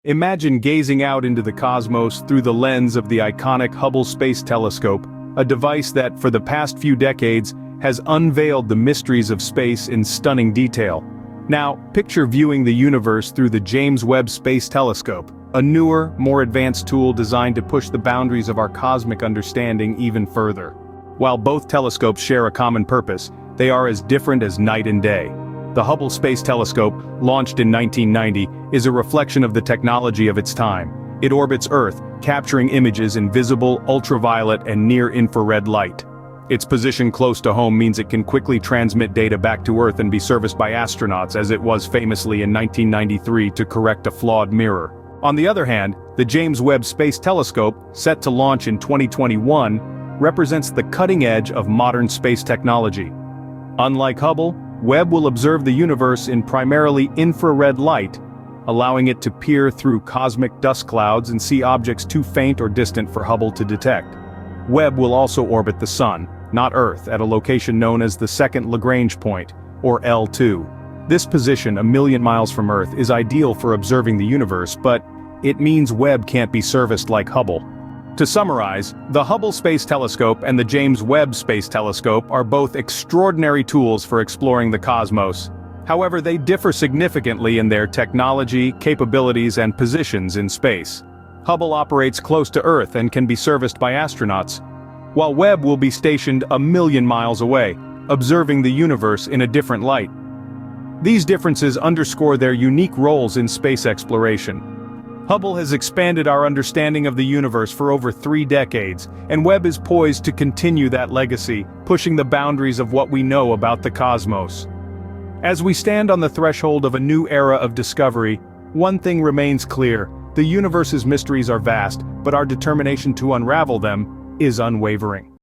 Imagine gazing out into the cosmos through the lens of the iconic Hubble Space Telescope, a device that, for the past few decades, has unveiled the mysteries of space in stunning detail. Now, picture viewing the universe through the James Webb Space Telescope, a newer, more advanced tool designed to push the boundaries of our cosmic understanding even further. While both telescopes share a common purpose, they are as different as night and day. The Hubble Space Telescope, launched in 1990, is a reflection of the technology of its time. It orbits Earth, capturing images in visible, ultraviolet and near-infrared light. Its position close to home means it can quickly transmit data back to Earth and be serviced by astronauts, as it was famously in 1993 to correct a flawed mirror. On the other hand, the James Webb Space Telescope, set to launch in 2021, represents the cutting edge of modern space technology. Unlike Hubble, Webb will observe the universe in primarily infrared light, allowing it to peer through cosmic dust clouds and see objects too faint or distant for Hubble to detect. Webb will also orbit the Sun, not Earth, at a location known as the second Lagrange point, or L2. This position, a million miles from Earth, is ideal for observing the universe, but it means Webb can't be serviced like Hubble. To summarize, the Hubble Space Telescope and the James Webb Space Telescope are both extraordinary tools for exploring the cosmos. However, they differ significantly in their technology, capabilities, and positions in space. Hubble operates close to Earth and can be serviced by astronauts, while Webb will be stationed a million miles away, observing the universe in a different light. These differences underscore their unique roles in space exploration. Hubble has expanded our understanding of the universe for over 3 decades, and Webb is poised to continue that legacy, pushing the boundaries of what we know about the cosmos. As we stand on the threshold of a new era of discovery, one thing remains clear: the universe's mysteries are vast, but our determination to unravel them is unwavering.